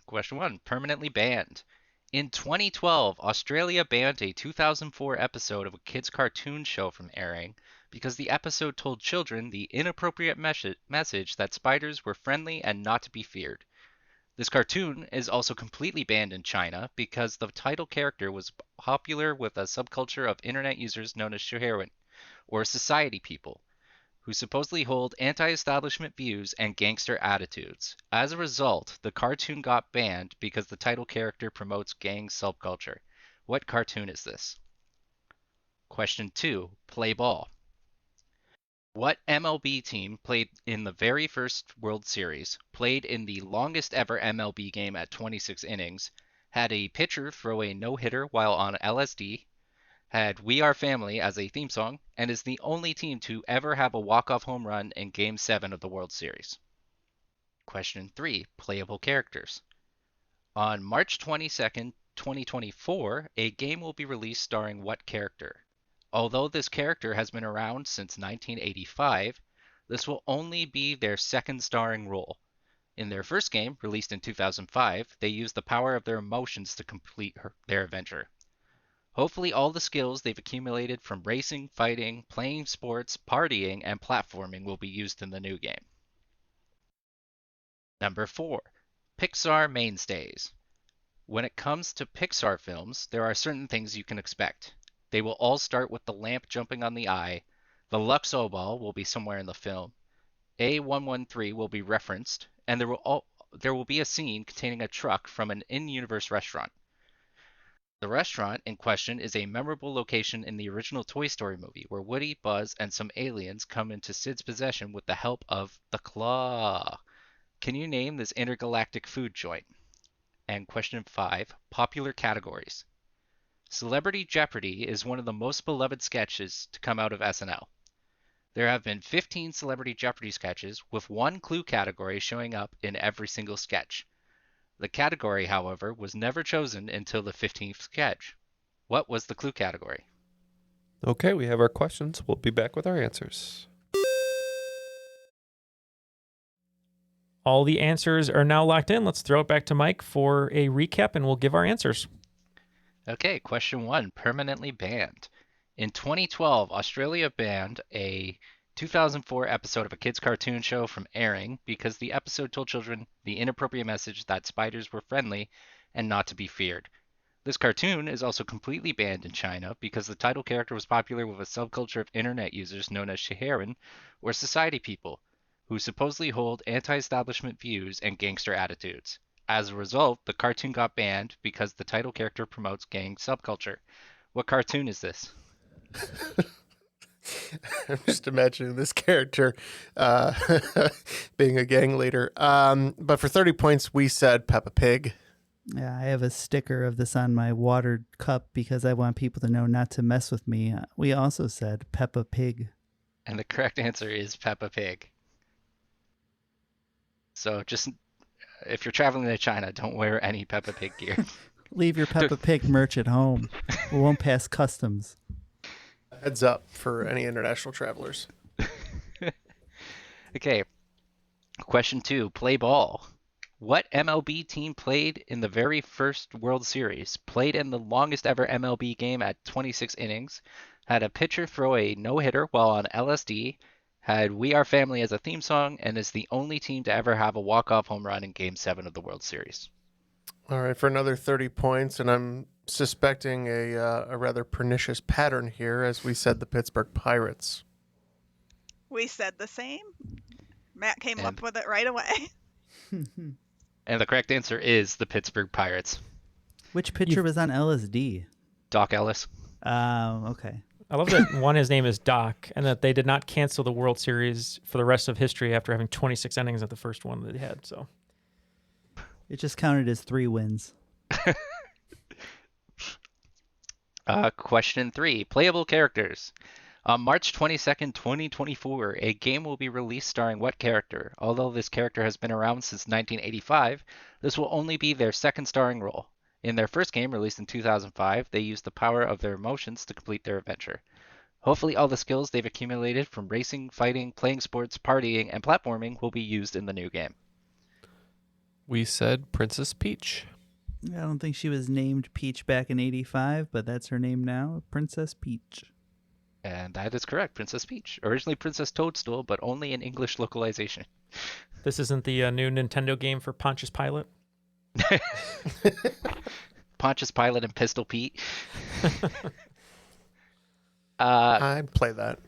Question 1, permanently banned. In 2012, Australia banned a 2004 episode of a kids' cartoon show from airing because the episode told children the inappropriate message that spiders were friendly and not to be feared. This cartoon is also completely banned in China because the title character was popular with a subculture of internet users known as Shuherin, or society people, who supposedly hold anti-establishment views and gangster attitudes. As a result, the cartoon got banned because the title character promotes gang subculture. What cartoon is this? Question 2. Play ball. What MLB team played in the very first World Series, played in the longest ever MLB game at 26 innings, had a pitcher throw a no-hitter while on LSD, had We Are Family as a theme song, and is the only team to ever have a walk-off home run in Game 7 of the World Series? Question 3. Playable characters. On March 22nd, 2024, a game will be released starring what character? Although this character has been around since 1985, this will only be their second starring role. In their first game, released in 2005, they used the power of their emotions to complete their adventure. Hopefully all the skills they've accumulated from racing, fighting, playing sports, partying, and platforming will be used in the new game. Number 4. Pixar mainstays. When it comes to Pixar films, there are certain things you can expect. They will all start with the lamp jumping on the eye, the Luxo ball will be somewhere in the film, A113 will be referenced, and there will be a scene containing a truck from an in-universe restaurant. The restaurant in question is a memorable location in the original Toy Story movie, where Woody, Buzz, and some aliens come into Sid's possession with the help of the Claw. Can you name this intergalactic food joint? And question 5, popular categories. Celebrity Jeopardy is one of the most beloved sketches to come out of SNL. There have been 15 Celebrity Jeopardy sketches, with one clue category showing up in every single sketch. The category, however, was never chosen until the 15th sketch. What was the clue category? Okay, we have our questions. We'll be back with our answers. All the answers are now locked in. Let's throw it back to Mike for a recap, and we'll give our answers. Okay, question 1, permanently banned. In 2012, Australia banned a 2004 episode of a kids' cartoon show from airing because the episode told children the inappropriate message that spiders were friendly and not to be feared. This cartoon is also completely banned in China because the title character was popular with a subculture of internet users known as Shuherin, or society people, who supposedly hold anti-establishment views and gangster attitudes. As a result, the cartoon got banned because the title character promotes gang subculture. What cartoon is this? I'm just imagining this character being a gang leader. But for 30 points, we said Peppa Pig. Yeah, I have a sticker of this on my watered cup because I want people to know not to mess with me. We also said Peppa Pig. And the correct answer is Peppa Pig. So just, if you're traveling to China, don't wear any Peppa Pig gear. Leave your Peppa Pig merch at home. We won't pass customs. Heads up for any international travelers. Okay, question 2, play ball. What MLB team played in the very first World Series, played in the longest ever MLB game at 26 innings, had a pitcher throw a no-hitter while on LSD, had We Are Family as a theme song, and is the only team to ever have a walk-off home run in Game 7 of the World Series? All right, for another 30 points, and I'm suspecting a rather pernicious pattern here, as we said the Pittsburgh Pirates. We said the same. Matt came And- up with it right away. And the correct answer is the Pittsburgh Pirates. Which pitcher was on LSD? Doc Ellis. Okay. I love that one, his name is Doc, and that they did not cancel the World Series for the rest of history after having 26 innings at the first one that they had. So It just counted as 3 wins. Question 3, playable characters. On March 22nd, 2024, a game will be released starring what character? Although this character has been around since 1985, this will only be their second starring role. In their first game, released in 2005, they used the power of their emotions to complete their adventure. Hopefully all the skills they've accumulated from racing, fighting, playing sports, partying, and platforming will be used in the new game. We said Princess Peach. I don't think she was named Peach back in '85, but that's her name now, Princess Peach. And that is correct, Princess Peach. Originally Princess Toadstool, but only in English localization. This isn't the new Nintendo game for Pontius Pilate? Pontius Pilate and Pistol Pete. I'd play that.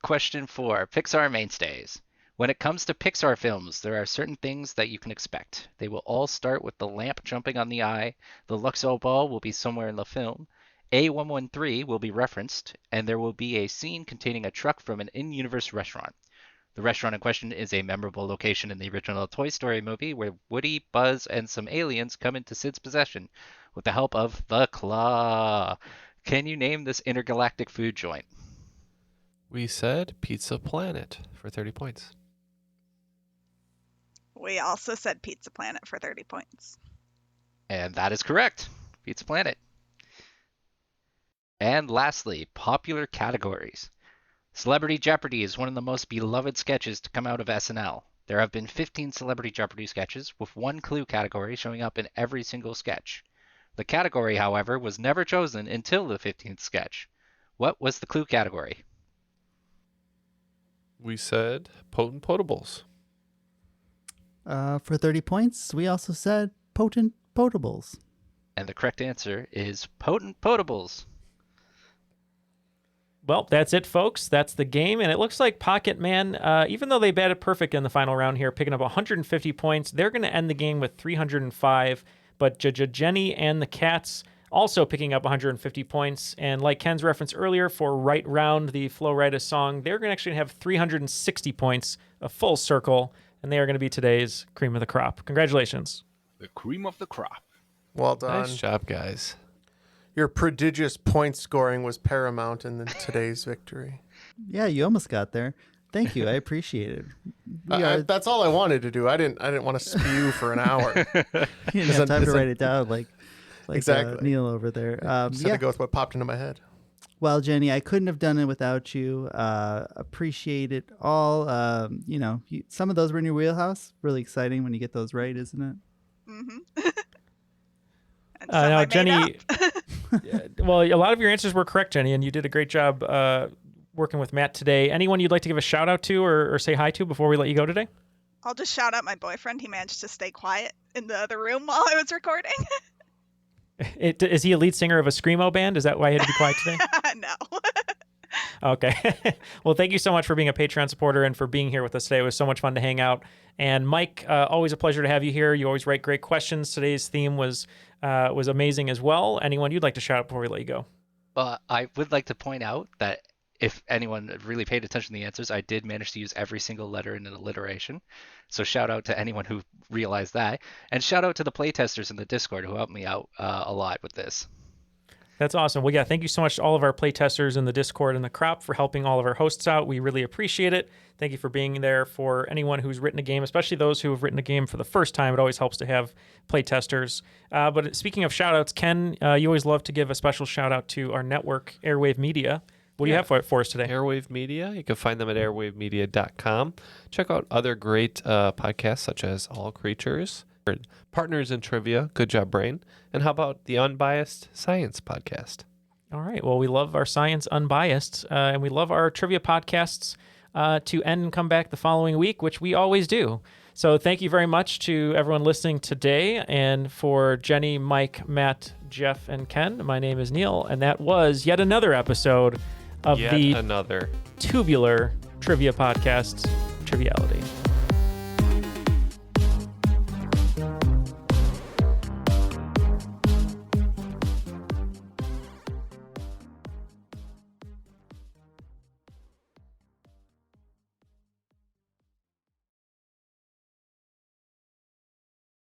Question 4. Pixar mainstays. When it comes to Pixar films, there are certain things that you can expect. They will all start with the lamp jumping on the eye, the Luxor ball will be somewhere in the film, A113 will be referenced, and there will be a scene containing a truck from an in-universe restaurant. The restaurant in question is a memorable location in the original Toy Story movie where Woody, Buzz, and some aliens come into Sid's possession with the help of the Claw. Can you name this intergalactic food joint? We said Pizza Planet for 30 points. We also said Pizza Planet for 30 points. And that is correct. Pizza Planet. And lastly, popular categories. Celebrity Jeopardy is one of the most beloved sketches to come out of SNL. There have been 15 Celebrity Jeopardy sketches, with one clue category showing up in every single sketch. The category, however, was never chosen until the 15th sketch. What was the clue category? We said Potent Potables. For 30 points, we also said Potent Potables. And the correct answer is Potent Potables. Well, that's it, folks. That's the game. And it looks like Pocket Man, even though they batted perfect in the final round here, picking up 150 points, they're going to end the game with 305. But Jenny and the Cats also picking up 150 points. And like Ken's reference earlier for Right Round, the Flo Rida song, they're going to actually have 360 points, a full circle. And they are going to be today's cream of the crop. Congratulations. The cream of the crop. Well done. Nice job, guys. Your prodigious point scoring was paramount in today's victory. Yeah, you almost got there. Thank you. I appreciate it. That's all I wanted to do. I didn't want to spew for an hour. You didn't have time to write it down like exactly. Neal over there. Just had to go with what popped into my head. Well, Jenny, I couldn't have done it without you. Appreciate it all. Some of those were in your wheelhouse. Really exciting when you get those right, isn't it? Mm-hmm. Now, Jenny, well, a lot of your answers were correct, Jenny, and you did a great job working with Matt today. Anyone you'd like to give a shout out to or say hi to before we let you go today? I'll just shout out my boyfriend. He managed to stay quiet in the other room while I was recording. Is he a lead singer of a Screamo band? Is that why he had to be quiet today? No. Okay. Well, thank you so much for being a Patreon supporter and for being here with us today. It was so much fun to hang out. And Mike, always a pleasure to have you here. You always write great questions. Today's theme was amazing as well. Anyone you'd like to shout out before we let you go? I would like to point out that if anyone really paid attention to the answers, I did manage to use every single letter in an alliteration. So shout out to anyone who realized that. And shout out to the playtesters in the Discord who helped me out a lot with this. That's awesome. Well, yeah, thank you so much to all of our playtesters in the Discord and the Crop for helping all of our hosts out. We really appreciate it. Thank you for being there for anyone who's written a game, especially those who have written a game for the first time. It always helps to have playtesters. But speaking of shout-outs, Ken, you always love to give a special shout-out to our network, Airwave Media. What do you have for us today? Airwave Media. You can find them at airwavemedia.com. Check out other great podcasts such as All Creatures, Partners in Trivia, Good Job Brain, and how about the Unbiased Science Podcast? All right. Well, we love our Science Unbiased, and we love our trivia podcasts to end and come back the following week, which we always do. So thank you very much to everyone listening today. And for Jenny, Mike, Matt, Jeff, and Ken, my name is Neal, and that was yet another episode of the another tubular trivia podcast, Triviality.